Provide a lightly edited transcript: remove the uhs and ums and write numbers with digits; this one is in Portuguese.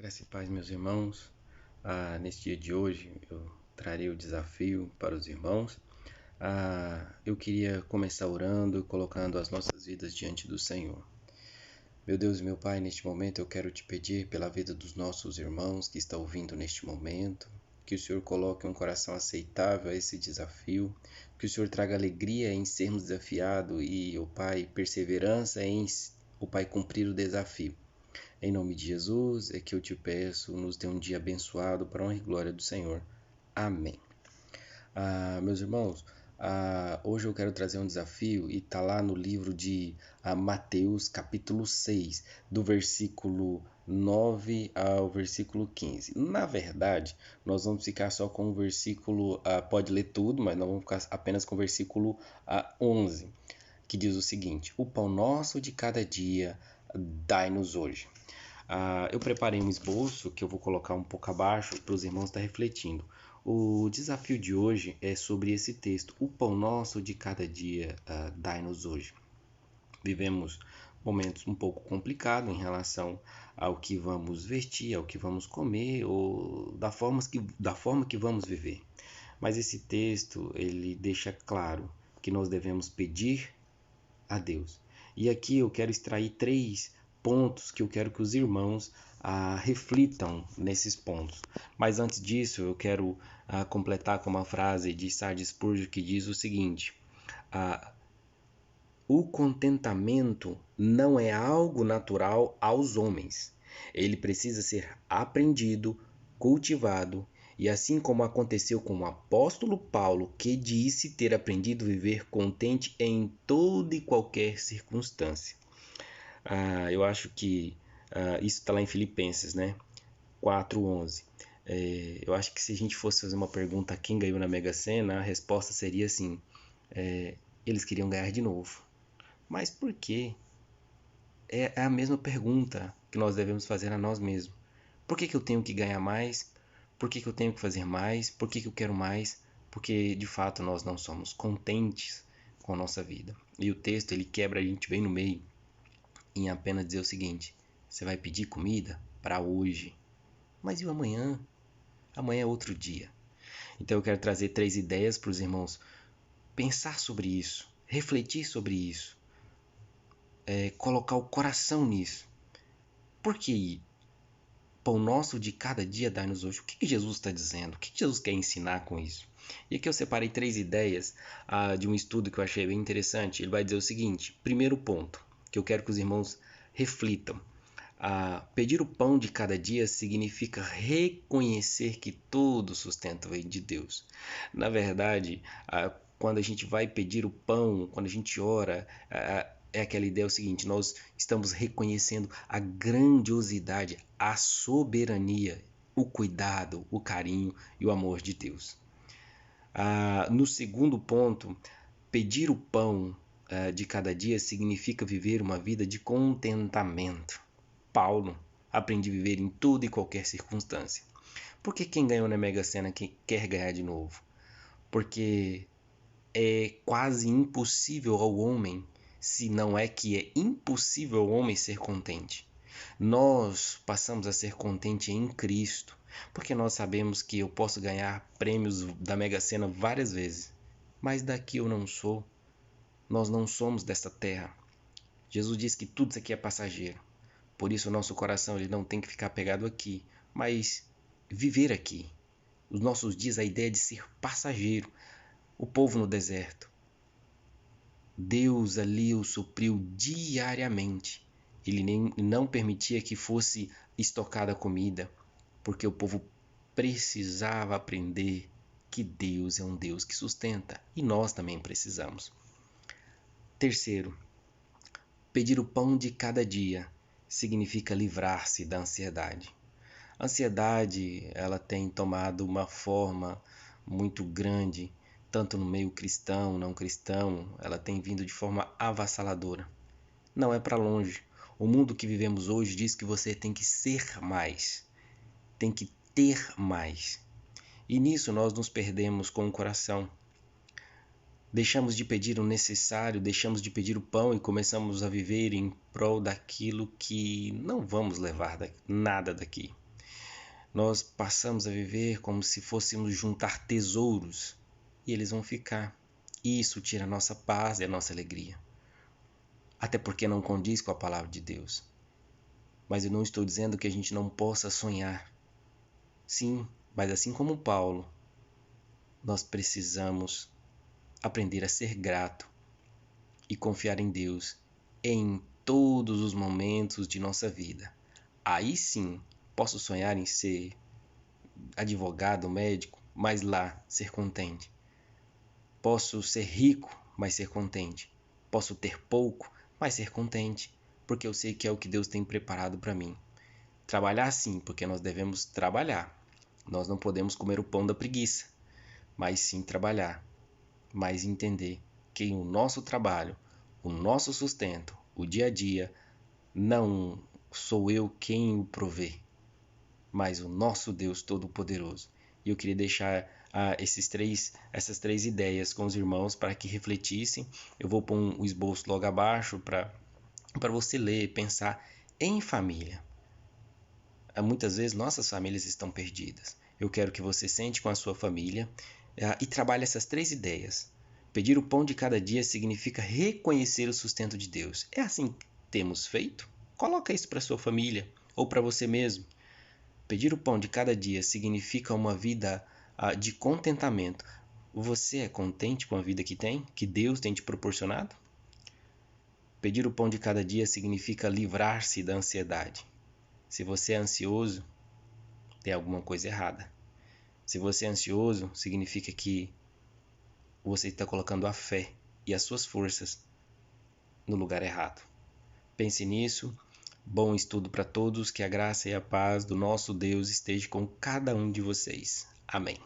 Graça e paz, meus irmãos. Neste dia de hoje eu trarei o desafio para os irmãos. Eu queria começar orando e colocando as nossas vidas diante do Senhor. Meu Deus e meu Pai, neste momento eu quero te pedir pela vida dos nossos irmãos que estão ouvindo neste momento, que o Senhor coloque um coração aceitável a esse desafio, que o Senhor traga alegria em sermos desafiados e, ó Pai, perseverança em, ó Pai, cumprir o desafio. Em nome de Jesus é que eu te peço, nos dê um dia abençoado para a honra e glória do Senhor. Amém. Meus irmãos, hoje eu quero trazer um desafio e está lá no livro de Mateus, capítulo 6, do versículo 9 ao versículo 15. Na verdade, nós vamos ficar só com o versículo, pode ler tudo, mas nós vamos ficar apenas com o versículo 11, que diz o seguinte: O pão nosso de cada dia dai-nos hoje. Eu preparei um esboço que eu vou colocar um pouco abaixo para os irmãos estar refletindo. O desafio de hoje é sobre esse texto: o pão nosso de cada dia dai-nos hoje. Vivemos momentos um pouco complicados em relação ao que vamos vestir, ao que vamos comer ou da forma que vamos viver. Mas esse texto ele deixa claro que nós devemos pedir a Deus. E aqui eu quero extrair 3 pontos que eu quero que os irmãos reflitam nesses pontos. Mas antes disso, eu quero completar com uma frase de Charles Spurgeon que diz o seguinte: o contentamento não é algo natural aos homens. Ele precisa ser aprendido, cultivado, e assim como aconteceu com o apóstolo Paulo, que disse ter aprendido a viver contente em toda e qualquer circunstância. Eu acho que isso está lá em Filipenses, né? 4:11. Eu acho que se a gente fosse fazer uma pergunta a quem ganhou na Mega Sena, a resposta seria assim: eles queriam ganhar de novo. Mas por quê? É a mesma pergunta que nós devemos fazer a nós mesmos. Por que eu tenho que ganhar mais? Por que eu tenho que fazer mais? Por que eu quero mais? Porque de fato nós não somos contentes com a nossa vida. E o texto ele quebra a gente bem no meio em apenas dizer o seguinte: você vai pedir comida para hoje, mas e o amanhã? Amanhã é outro dia. Então eu quero trazer 3 ideias para os irmãos pensar sobre isso, refletir sobre isso, colocar o coração nisso. Por que pão nosso de cada dia dai-nos hoje? O que Jesus está dizendo? O que Jesus quer ensinar com isso? E aqui eu separei 3 ideias de um estudo que eu achei bem interessante. Ele vai dizer o seguinte: primeiro ponto, que eu quero que os irmãos reflitam. Pedir o pão de cada dia significa reconhecer que todo sustento vem de Deus. Na verdade, quando a gente vai pedir o pão, quando a gente ora, é aquela ideia o seguinte: nós estamos reconhecendo a grandiosidade, a soberania, o cuidado, o carinho e o amor de Deus. No segundo ponto, pedir o pão de cada dia significa viver uma vida de contentamento. Paulo aprende a viver em toda e qualquer circunstância. Por que quem ganhou na Mega Sena quer ganhar de novo? Porque é quase impossível ao homem, se não é que é impossível ao homem ser contente. Nós passamos a ser contente em Cristo, porque nós sabemos que eu posso ganhar prêmios da Mega Sena várias vezes, mas daqui eu não sou. Nós não somos desta terra. Jesus diz que tudo isso aqui é passageiro. Por isso o nosso coração ele não tem que ficar pegado aqui, mas viver aqui. Os nossos dias, a ideia de ser passageiro. O povo no deserto. Deus ali o supriu diariamente. Ele não permitia que fosse estocada comida, porque o povo precisava aprender que Deus é um Deus que sustenta, e nós também precisamos. Terceiro, pedir o pão de cada dia significa livrar-se da ansiedade. A ansiedade, ela tem tomado uma forma muito grande, tanto no meio cristão, não cristão, ela tem vindo de forma avassaladora. Não é para longe. O mundo que vivemos hoje diz que você tem que ser mais, tem que ter mais. E nisso nós nos perdemos com o coração. Deixamos de pedir o necessário, deixamos de pedir o pão e começamos a viver em prol daquilo que não vamos levar nada daqui. Nós passamos a viver como se fôssemos juntar tesouros e eles vão ficar. Isso tira a nossa paz e a nossa alegria. Até porque não condiz com a palavra de Deus. Mas eu não estou dizendo que a gente não possa sonhar. Sim, mas assim como Paulo, nós precisamos aprender a ser grato e confiar em Deus em todos os momentos de nossa vida. Aí sim, posso sonhar em ser advogado, médico, mas lá ser contente. Posso ser rico, mas ser contente. Posso ter pouco, mas ser contente, porque eu sei que é o que Deus tem preparado para mim. Trabalhar sim, porque nós devemos trabalhar. Nós não podemos comer o pão da preguiça, mas sim trabalhar, mas entender que o nosso trabalho, o nosso sustento, o dia a dia, não sou eu quem o provê, mas o nosso Deus Todo-Poderoso. E eu queria deixar essas três ideias com os irmãos para que refletissem. Eu vou pôr um esboço logo abaixo para você ler, pensar em família. Muitas vezes nossas famílias estão perdidas. Eu quero que você sente com a sua família e trabalhe essas três ideias. Pedir o pão de cada dia significa reconhecer o sustento de Deus. É assim que temos feito? Coloca isso para sua família ou para você mesmo. Pedir o pão de cada dia significa uma vida de contentamento. Você é contente com a vida que tem, que Deus tem te proporcionado? Pedir o pão de cada dia significa livrar-se da ansiedade. Se você é ansioso, tem alguma coisa errada. Se você é ansioso, significa que você está colocando a fé e as suas forças no lugar errado. Pense nisso. Bom estudo para todos. Que a graça e a paz do nosso Deus esteja com cada um de vocês. Amém.